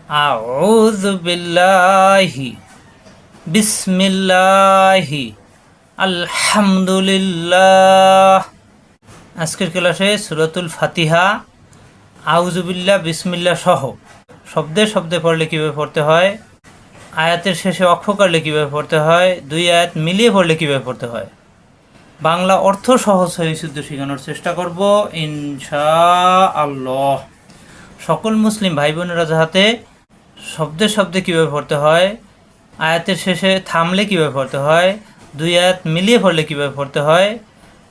আউযু বিল্লাহি বিসমিল্লাহি আলহামদুলিল্লাহ। আজকের ক্লাসে সূরাতুল ফাতিহা আউযু বিল্লাহ বিসমিল্লাহ সহ শব্দে শব্দে পড়লে কীভাবে পড়তে হয়, আয়াতের শেষে অক্ষ কাটলে কীভাবে পড়তে হয়, দুই আয়াত মিলিয়ে পড়লে কীভাবে পড়তে হয়, বাংলা অর্থ সহজ হয়ে শুদ্ধ শেখানোর চেষ্টা করব ইনশাআল্লাহ। সকল মুসলিম ভাই বোনেরা যাহাতে শব্দে শব্দে কীভাবে পড়তে হয়, আয়াতের শেষে থামলে কীভাবে পড়তে হয়, দুই আয়াত মিলিয়ে পড়লে কীভাবে পড়তে হয়,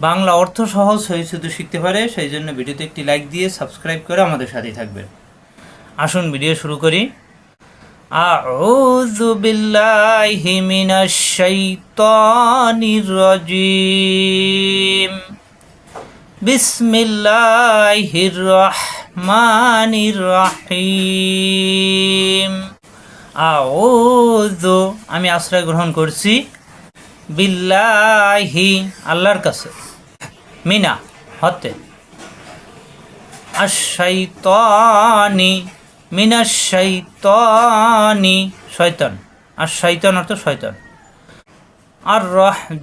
বাংলা অর্থ সহজ হয়ে শুধু শিখতে পারে, সেই জন্য ভিডিওতে একটি লাইক দিয়ে সাবস্ক্রাইব করে আমাদের সাথেই থাকবেন। আসুন ভিডিও শুরু করি। আউযু বিল্লাহি মিনাশ শাইতানির রাজিম। বিসমিল্লাহির রহমানির রহিম। আউযু আমি আশ্রয় গ্রহণ করছি, বিল্লাহি আল্লাহর কাছে, মিনা হতে, আশ-শাইতানি মিনাশ শাইতানি শয়তান, আর শয়তান অর্থ শয়তান, আর রাজিম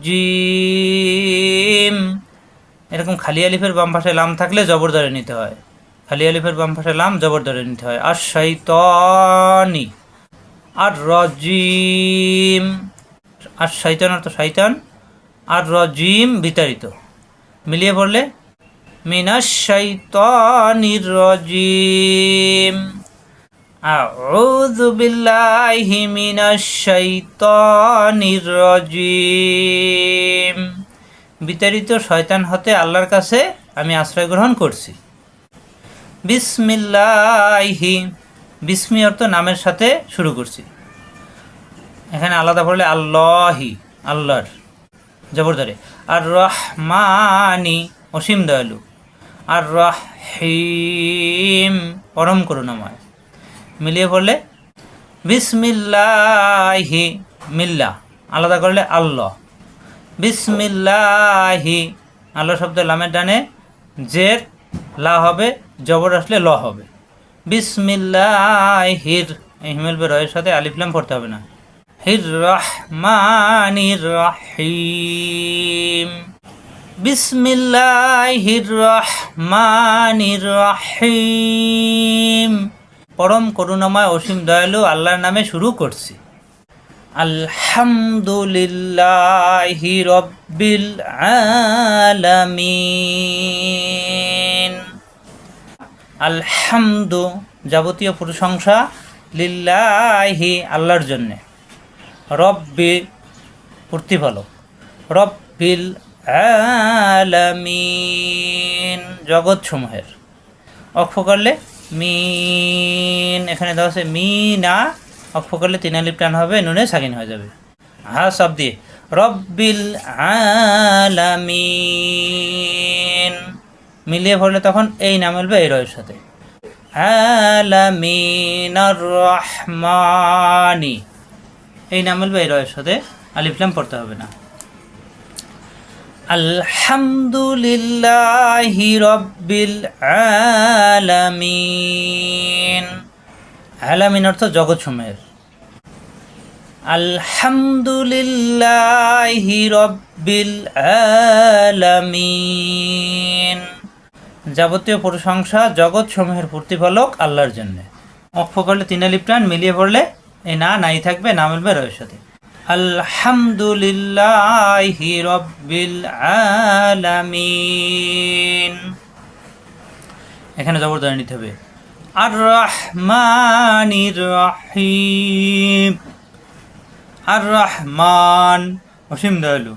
এরকম খালি আলিফের বাম পাশে লাম থাকলে জবর ধরে নিতে হয়, খালি আলিফের বাম পাশে লাম জবর ধরে নিতে হয়। আর শাইতানি, আর রাজিম, আর শয়তান অর্থ শয়তান, আর রাজিম বিতাড়িত, মিলিয়ে পড়লে মিনাশ শাইতানির রাজিম। আউযু বিল্লাহি মিনাশ শাইতানির রাজিম। বিতাড়িত শয়তান হতে আল্লাহর কাছে আমি আশ্রয় গ্রহণ করছি। বিসমিল্লাহি, বিসমি অর্থ নামের সাথে শুরু করছি, এখানে আলাদা পড়লে আল্লাহি আল্লাহর জবর ধরে। আর রহমানি অসীম দয়ালু, আর রহিম পরম করুণাময়, মিলিয়ে পড়লে বিসমিল্লাহি, মিল্লা আলাদা করলে আল্লাহ, বিসমিল্লাহি আল্লাহ শব্দ লামের ডানে জের লা হবে, জবর আসলে ল হবে। বিসমিল্লাহির হিমেলবে রয়ের সাথে আলিফ লাম পড়তে হবে না। হির রহমানির রহিম। বিসমিল্লাহির রহমানির রহিম পরম করুণাময় অসীম দয়ালু আল্লাহর নামে শুরু করছি। আলহামদুলিল্লাহি রাব্বিল আলামিন। আলহামদু যাবতীয় প্রশংসা, লিল্লাহি আল্লাহর জন্যে, রব্বি প্রতিপালক, রব্বিল আলামিন জগৎসমূহের, অক্ষ করলে মিন, এখানে দেওয়া আছে মিনা, অক্ষ করলে তিন আলিফ টান হবে, নুনে সাকিন হয়ে যাবে, হা সব দিয়ে রব্বিল আলামিন, মিলিয়ে পড়লে তখন এই নাম মিলবে এই রয়ের সাথে, আলামিন আর রহমানি এই নাম মিলবে এই রয়ের সাথে, আলিফ লাম পড়তে হবে না। আলহামদুলিল্লাহি রাব্বিল আলামিন, আলামিন অর্থ জগৎসমূহের, আলহামদুলিল্লাহি রাব্বিল আলামিন যাবতীয় প্রশংসা জগৎসমূহের প্রতিপালক আল্লাহর জন্য, অক্ষ করলে তিন আলিফ টান, মিলিয়ে পড়লে এই না নাই থাকবে, না মিলবে রয়ের সাথে, আলহামদুলিল্লাহি রাব্বিল আলামিন, এখানে জবর ধরে নিতে হবে। আর রহমানির রহিম, আর রহমান অসীম দয়ালু,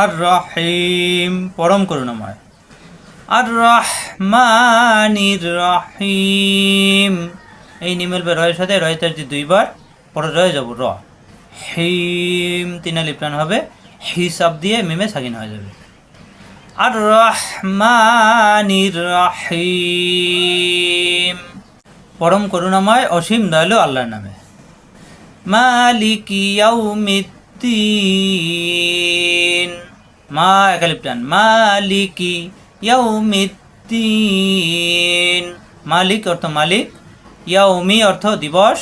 আর রহিম পরম করুণাময়, আর রহমানির রহিম এই নিমেলবে রয়ের সাথে রয়তার যে দুইবার পরে রয়ে যাব র, হিম তিন আলিফ টান হবে, হিসাব দিয়ে মিমে সাকিন হয়ে যাবে। আর রহমানির রহিম পরম করুণাময় অসীম দয়ালু আল্লাহর নামে। মালিকি ইয়াউমিদ্দিন, মা এক আলিফ টান, মালিকি ইয়াউমিদ্দিন মালিক অর্থ মালিক, ইয়াউমি অর্থ দিবস,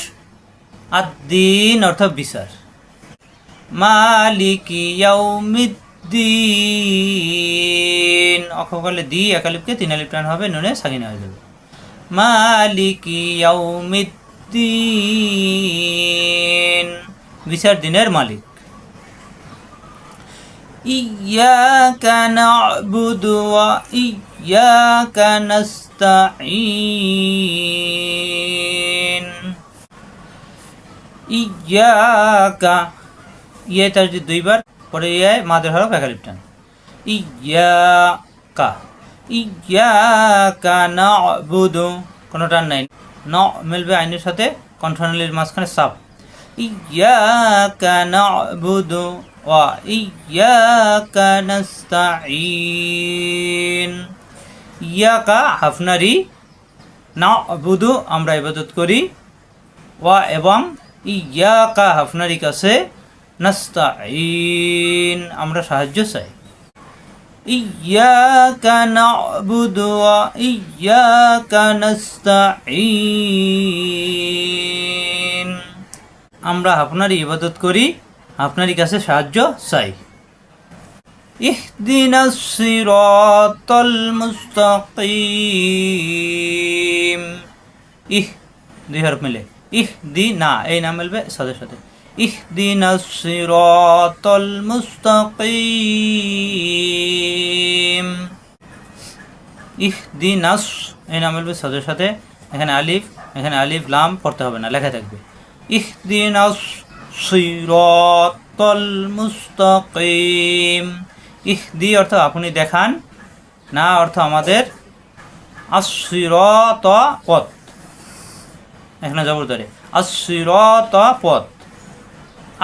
আদ-দিন অর্থ বিচার। মালিকি ইয়াউমিদ্দিন, অক্ষ করলে দি একালিপকে 3 আলিফ টান হবে, নুনে সাকিন হয়ে যাবে। মালিকি ইয়াউমিদ্দিন, বিচার দিনের মালিক। ইয়াকা না'বুদু ওয়া ইয়াকা নাস্তাঈন। ইয়াকা, ইয়ে তাজদিদ 2 বার, পরে ইয়ে মাদের হরফ একালিফ টান। ইয়াকা, ইয়াকা না'বুদু, কোনো টান নাই, ন মিলবে আইনের সাথে, কণ্ঠনালীর মাঝখানে সাপ। ইয়াকা না'বুদু ওয়া ইয়াকা নাস্তাঈন। ইয়াকা হাফনারি, না'বুদু আমরা ইবাদত করি, ওয়া এবং ইয়াকা হাফনারি কাছে, নাস্তাঈন আমরা সাহায্য চাই। ইয়াকা না'বুদু ওয়া ইয়াকা নাস্তাঈন, আমরা আপনারই ইবাদত করি, আপনারই কাছে সাহায্য চাই। ইহদিনাস সিরাতাল মুস্তাকিম। ইহ 2 হরফ মিলে, ইহদিনা এই নাম মিলবে সাথে সাথে। ইহদিনাস সিরাতাল মুস্তাকিম। ইহদিনাস এই নাম মিলবে সাথে সাথে, এখানে আলিফ লাম পড়তে হবে না, লেখা থাকবে। ইহদিনাস সিরাতাল মুস্তাকিম। ইহদি অর্থ আপনি দেখান, না অর্থ আমাদের, আস-সিরাত পথ, এখানে জবর ধরে, আস-সিরাত পথ,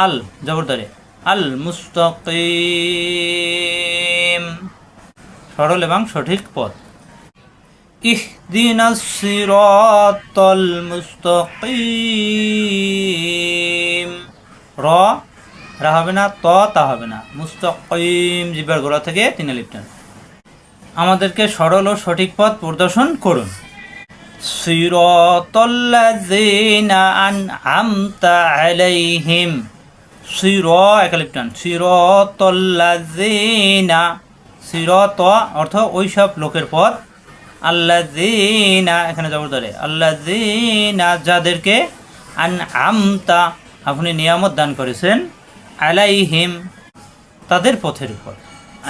আল জবর ধরে, আল মুস্তাকিম সরল এবং সঠিক পথ। ইহদিনাস সিরাতাল মুস্তাকিম, রা হবে না, তা হবে না, মুস্তাকিম জিহ্বার গোড়া থেকে 3 আলিফ টান। আমাদেরকে সরল ও সঠিক পথ প্রদর্শন করুন। সিরাতাল্লাযীনা আন'আমতা আলাইহিম, সিরা একালিফ টান, সিরাতাল্লাযীনা, সিরাত অর্থ ওই সব লোকের পথ, আল্লাযীনা এখানে জবর ধরে, আল্লাযীনা যাদেরকে, আন'আমতা আপনি নিয়ামত দান করেছেন, আলাইহিম তাদের পথের উপর,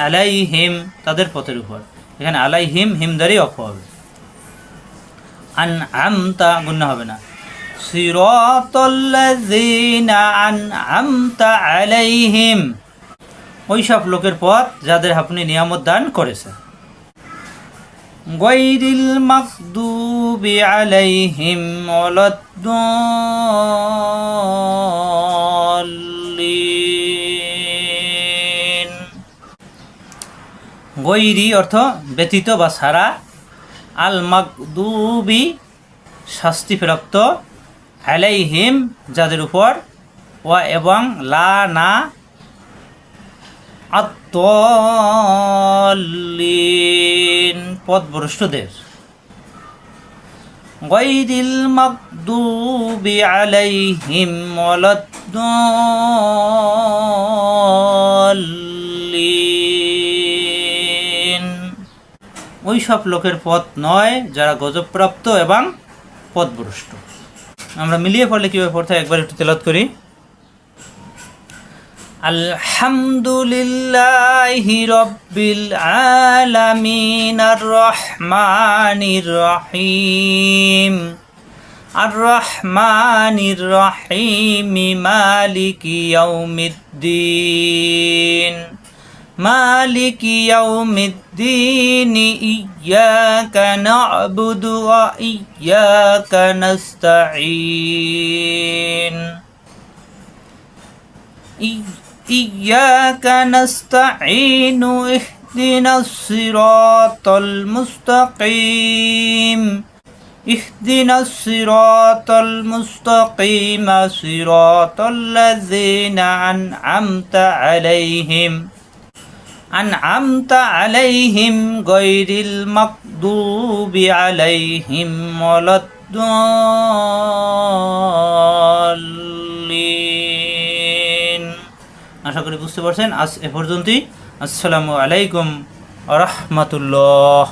আলাইহিম তাদের পথের উপর, এখানে আলাইহিম হিমদারি অক্ষ হবে, আন'আমতা গুন্না হবে না। সিরাতাল্লাযীনা আন'আমতা আলাইহিম ওই সব লোকের পথ যাদের আপনি নিয়ামত দান করেছেন। গায়রিল মাগদুবি আলাইহিম ওয়ালাদ-দাল্লিন। গৈরি অর্থ ব্যতীত বা ছাড়া, আল মাগদুবি শাস্তিপ্রাপ্ত, আলাইহিম যাদের উপর, ওয়া এবং লা না, আদ-দাল্লিন পথভ্রষ্টদের। গায়রিল মাগদুবি আলাইহিম ওয়ালাদ-দাল্লিন ওই সব লোকের পথ নয় যারা গজবপ্রাপ্ত এবং পথভ্রষ্ট। আমরা মিলিয়ে পড়লে কীভাবে পড়তে হয় একবার একটু তেলাওয়াত করি। আলহামদুলিল্লাহি রাব্বিল আলামিন আর রহমানির রহিম আর রহমানির রহিম মালিকি ইয়াউমিদ্দিন মালিকি ইয়াউমিদ্দিন ইয়্যাকা না'বুদু ওয়া ইয়্যাকা নাস্তাঈন إياك نستعين اهدنا الصراط المستقيم اهدنا الصراط المستقيم صراط الذين أنعمت عليهم غير المغضوب عليهم ولا الضالين আশা করি বুঝতে পারছেন। আজ এ পর্যন্তই। আসসালামু আলাইকুম ওয়া রাহমাতুল্লাহ।